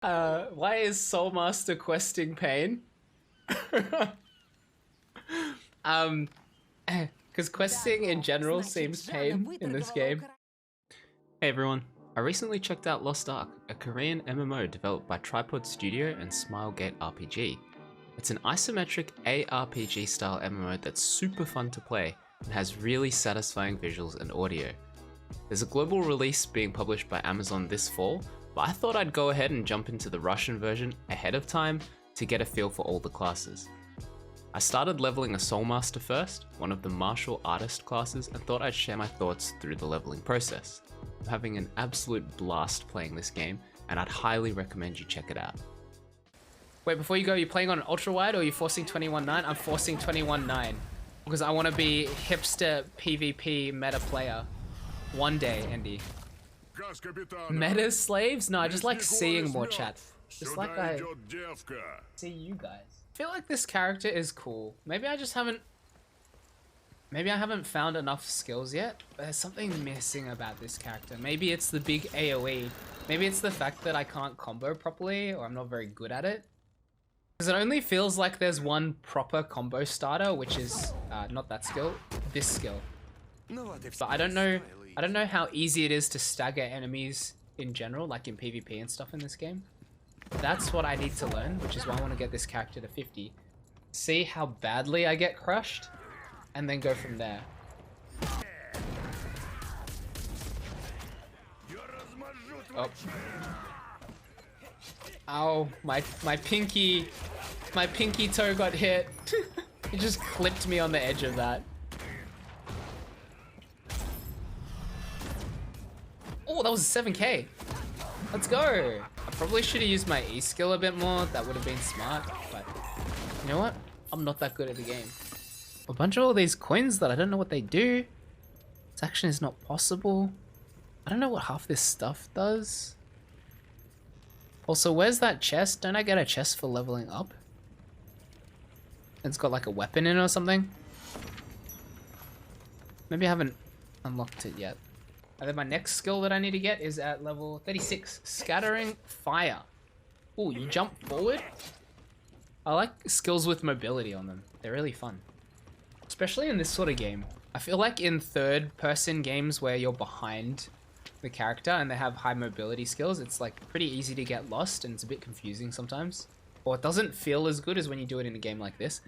Why is Soulmaster questing pain? Because questing in general seems pain in this game. Hey everyone, I recently checked out Lost Ark, a Korean MMO developed by Tripod Studio and Smilegate RPG. It's an isometric ARPG style MMO that's super fun to play and has really satisfying visuals and audio. There's a global release being published by Amazon this fall, but I thought I'd go ahead and jump into the Russian version ahead of time to get a feel for all the classes. I started leveling a Soulmaster first, one of the martial artist classes, and thought I'd share my thoughts through the leveling process. I'm having an absolute blast playing this game, and I'd highly recommend you check it out. Wait, before you go, are you playing on an ultra wide or are you forcing 21.9? I'm forcing 21.9 because I want to be hipster PvP meta player. One day, Andy. Meta slaves? No, I just like seeing more chat. Just like I see you guys. I feel like this character is cool. Maybe I haven't found enough skills yet, but there's something missing about this character. Maybe it's the big AoE. Maybe it's the fact that I can't combo properly or I'm not very good at it. Because it only feels like there's one proper combo starter, which is not that skill, this skill. But I don't know how easy it is to stagger enemies in general, like in PvP and stuff in this game. That's what I need to learn, which is why I want to get this character to 50. See how badly I get crushed, and then go from there. Oh. Ow, my pinky toe got hit. It just clipped me on the edge of that. Oh, that was 7k. Let's go. I probably should have used my E skill a bit more. That would have been smart, but you know what? I'm not that good at the game. A bunch of all these coins that I don't know what they do. This action is not possible. I don't know what half this stuff does. Also, where's that chest? Don't I get a chest for leveling up? It's got like a weapon in it or something. Maybe I haven't unlocked it yet. And then my next skill that I need to get is at level 36, Scattering Fire. Ooh, you jump forward? I like skills with mobility on them. They're really fun. Especially in this sort of game. I feel like in third-person games where you're behind the character and they have high mobility skills, it's like pretty easy to get lost and it's a bit confusing sometimes. Or it doesn't feel as good as when you do it in a game like this.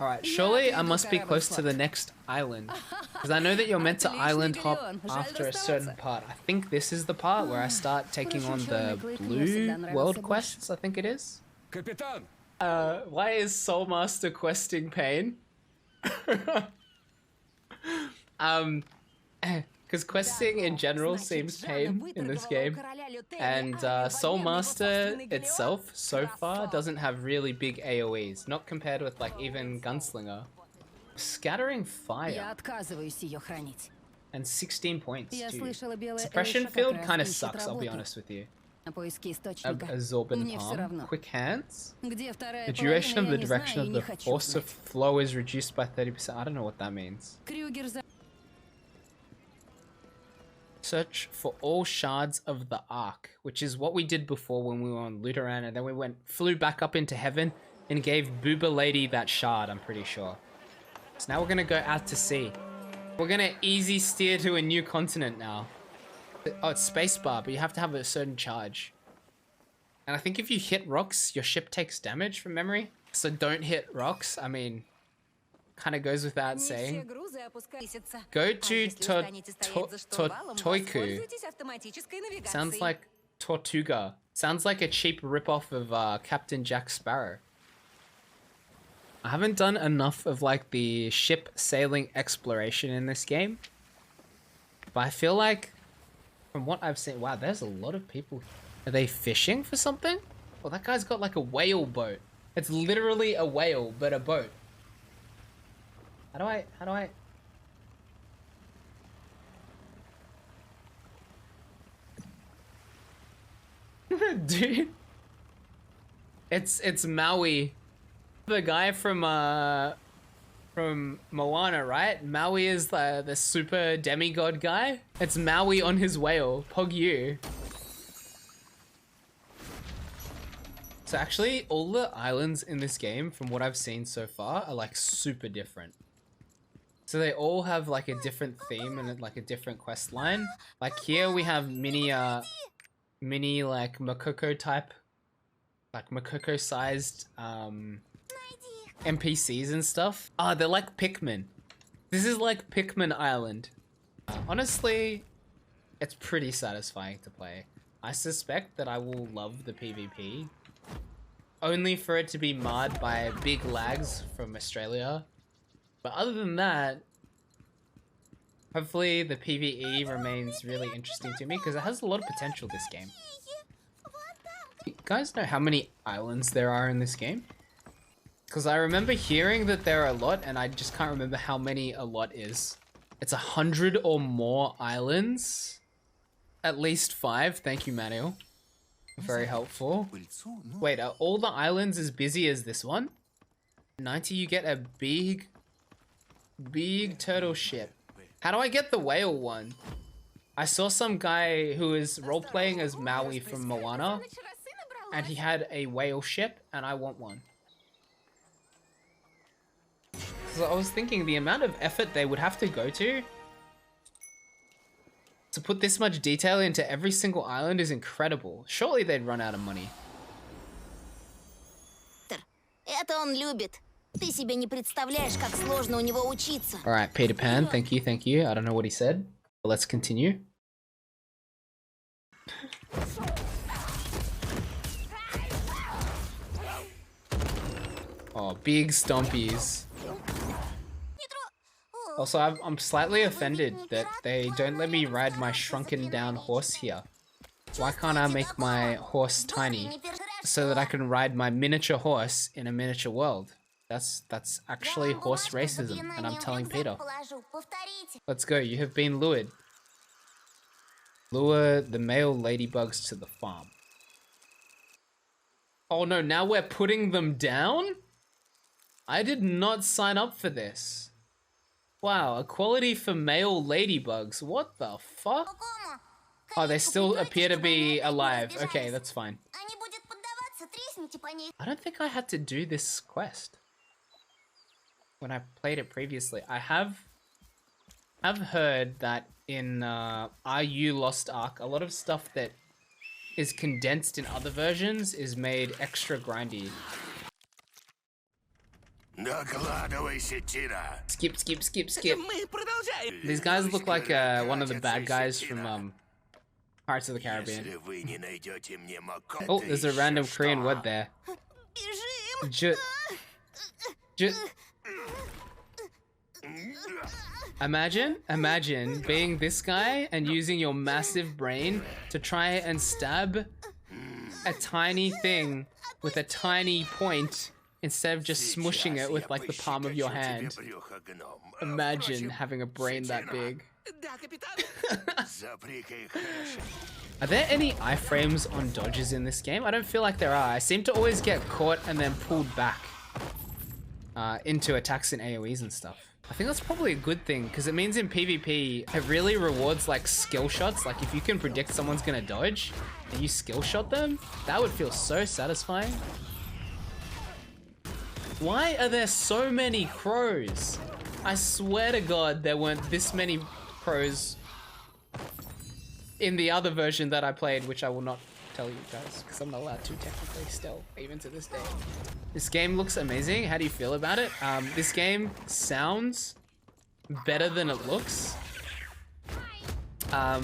Alright, surely I must be close to the next island. Because I know that you're meant to island hop after a certain part. I think this is the part where I start taking on the blue world quests, I think it is. Why is Soulmaster questing pain? Because questing in general seems pain in this game. And Soulmaster itself, so far, doesn't have really big AoEs. Not compared with like even Gunslinger. Scattering Fire. And 16 points too. Suppression Field kind of sucks, I'll be honest with you. Absorbent Palm. Quick Hands. The duration of the direction of the force of flow is reduced by 30%. I don't know what that means. Search for all shards of the ARK, which is what we did before when we were on Luteran, and then we flew back up into heaven and gave Booba Lady that shard, I'm pretty sure. So now we're gonna go out to sea. We're gonna easy steer to a new continent now. Oh, it's spacebar, but you have to have a certain charge. And I think if you hit rocks, your ship takes damage from memory. So don't hit rocks. I mean, kind of goes without saying. Go to Toiku. Sounds like Tortuga. Sounds like a cheap ripoff of Captain Jack Sparrow. I haven't done enough of like the ship sailing exploration in this game. But I feel like, from what I've seen, wow, there's a lot of people. Are they fishing for something? Well, that guy's got like a whale boat. It's literally a whale, but a boat. How do I? Dude. It's Maui. The guy from Moana, right? Maui is the super demigod guy. It's Maui on his whale. Pog you. So actually, all the islands in this game, from what I've seen so far, are like super different. So they all have like a different theme and like a different quest line. Like here we have mini like Makoko type, like Makoko sized NPCs and stuff. Ah, they're like Pikmin. This is like Pikmin Island. Honestly, it's pretty satisfying to play. I suspect that I will love the PvP, only for it to be marred by big lags from Australia. But other than that, hopefully the PvE remains really interesting to me because it has a lot of potential, this game. You guys know how many islands there are in this game? Because I remember hearing that there are a lot and I just can't remember how many a lot is. It's 100 or more islands. At least 5. Thank you, Manuel. Very helpful. Wait, are all the islands as busy as this one? 90, you get a big turtle ship. How do I get the whale one? I saw some guy who is role-playing as Maui from Moana, and he had a whale ship, and I want one. So I was thinking the amount of effort they would have to go to put this much detail into every single island is incredible. Surely they'd run out of money. Alright, Peter Pan, thank you. I don't know what he said, but let's continue. Oh, big stompies. Also, I'm slightly offended that they don't let me ride my shrunken down horse here. Why can't I make my horse tiny so that I can ride my miniature horse in a miniature world? That's actually horse racism, and I'm telling Peter. Let's go, you have been lured. Lure the male ladybugs to the farm. Oh no, now we're putting them down? I did not sign up for this. Wow, equality for male ladybugs. What the fuck? Oh, they still appear to be alive. Okay, that's fine. I don't think I had to do this quest when I played it previously. I have heard that in RU Lost Ark, a lot of stuff that is condensed in other versions is made extra grindy. Skip. These guys look like one of the bad guys from Pirates of the Caribbean. Oh, there's a random Korean word there. Imagine being this guy and using your massive brain to try and stab a tiny thing with a tiny point instead of just smushing it with like the palm of your hand. Imagine having a brain that big. Are there any iframes on dodges in this game? I don't feel like there are. I seem to always get caught and then pulled back into attacks and AoEs and stuff. I think that's probably a good thing because it means in PvP it really rewards like skill shots. Like if you can predict someone's gonna dodge and you skill shot them, that would feel so satisfying. Why are there so many crows? I swear to God there weren't this many crows in the other version that I played, which I will not tell you guys because I'm not allowed to technically still, even to this day. This game looks amazing. How do you feel about it? This game sounds better than it looks. I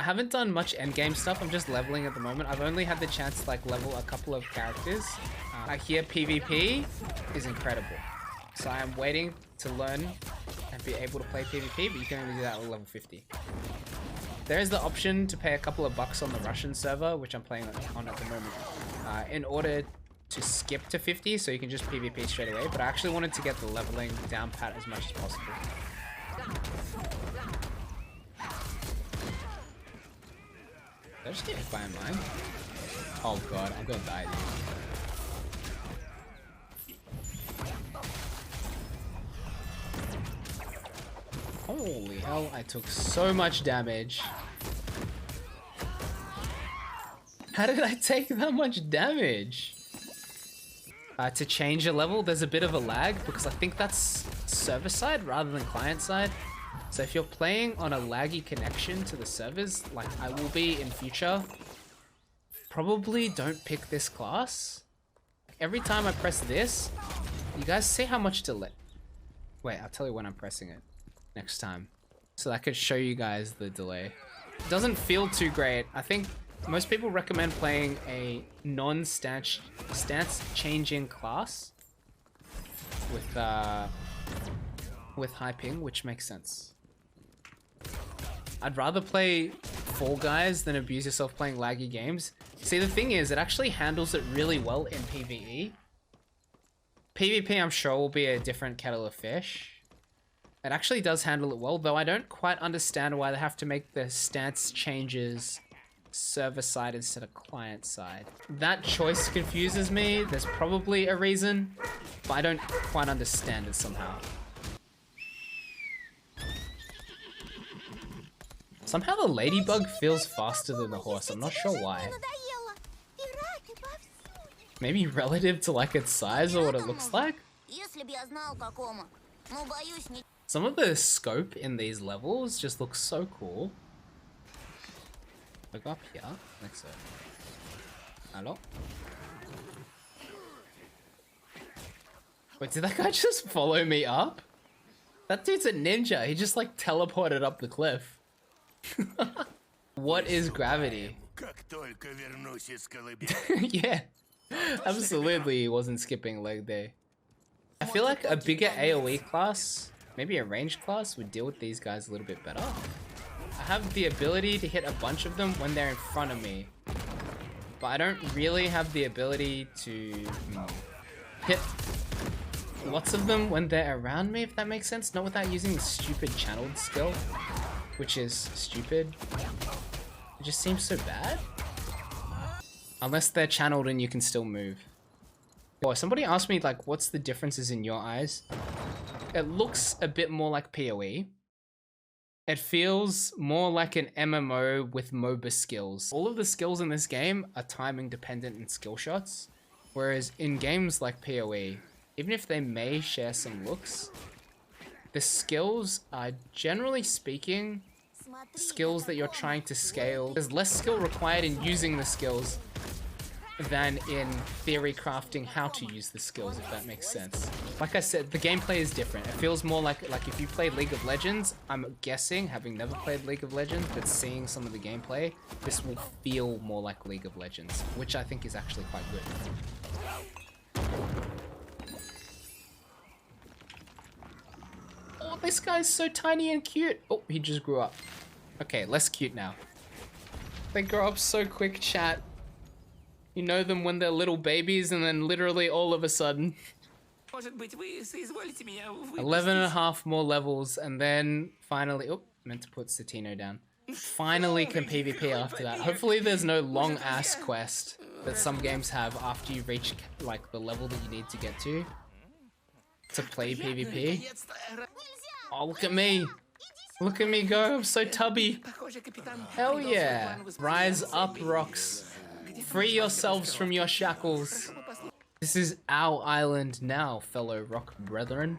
haven't done much endgame stuff. I'm just leveling at the moment. I've only had the chance to like level a couple of characters. I hear PvP is incredible. So I am waiting to learn and be able to play PvP, but you can only do that at level 50. There is the option to pay a couple of bucks on the Russian server, which I'm playing on at the moment, in order to skip to 50, so you can just PvP straight away. But I actually wanted to get the leveling down pat as much as possible. Did I just get hit by a mine? Oh god, I'm gonna die, dude. Holy hell, I took so much damage. How did I take that much damage? To change a level, there's a bit of a lag because I think that's server side rather than client side. So if you're playing on a laggy connection to the servers, like I will be in future, probably don't pick this class. Every time I press this, you guys see how much delay? Wait, I'll tell you when I'm pressing it next time. So I could show you guys the delay. It doesn't feel too great. I think most people recommend playing a non-stance changing class with high ping, which makes sense. I'd rather play Fall Guys than abuse yourself playing laggy games. See, the thing is, it actually handles it really well in PvE. PvP, I'm sure, will be a different kettle of fish. It actually does handle it well, though I don't quite understand why they have to make the stance changes server side instead of client side. That choice confuses me. There's probably a reason, but I don't quite understand it somehow. Somehow the ladybug feels faster than the horse. I'm not sure why. Maybe relative to like its size or what it looks like? Some of the scope in these levels just looks so cool. Look up here. Next up. Hello? Wait, did that guy just follow me up? That dude's a ninja. He just like teleported up the cliff. What is gravity? Yeah. Absolutely he wasn't skipping leg day. I feel like a bigger AoE class, maybe a ranged class, would deal with these guys a little bit better. I have the ability to hit a bunch of them when they're in front of me, but I don't really have the ability to hit lots of them when they're around me, if that makes sense. Not without using the stupid channeled skill, which is stupid. It just seems so bad. Unless they're channeled and you can still move. Oh, somebody asked me, like, what's the differences in your eyes? It looks a bit more like PoE. It feels more like an MMO with MOBA skills. All of the skills in this game are timing dependent and skill shots. Whereas in games like PoE, even if they may share some looks, the skills are, generally speaking, skills that you're trying to scale. There's less skill required in using the skills than in theory crafting how to use the skills, if that makes sense. Like I said, the gameplay is different. It feels more like if you played League of Legends, I'm guessing, having never played League of Legends, but seeing some of the gameplay, this will feel more like League of Legends, which I think is actually quite good. Oh, this guy's so tiny and cute. Oh, he just grew up. Okay, less cute now. They grow up so quick, chat. You know them when they're little babies and then literally all of a sudden 11.5 more levels and then finally, oh, meant to put Satino down. Finally can PvP after that. Hopefully there's no long ass quest that some games have after you reach like the level that you need to get to play PvP. Oh, look at me. Look at me go, I'm so tubby. Hell yeah. Rise up, rocks. Free yourselves from your shackles. This is our island now, fellow rock brethren.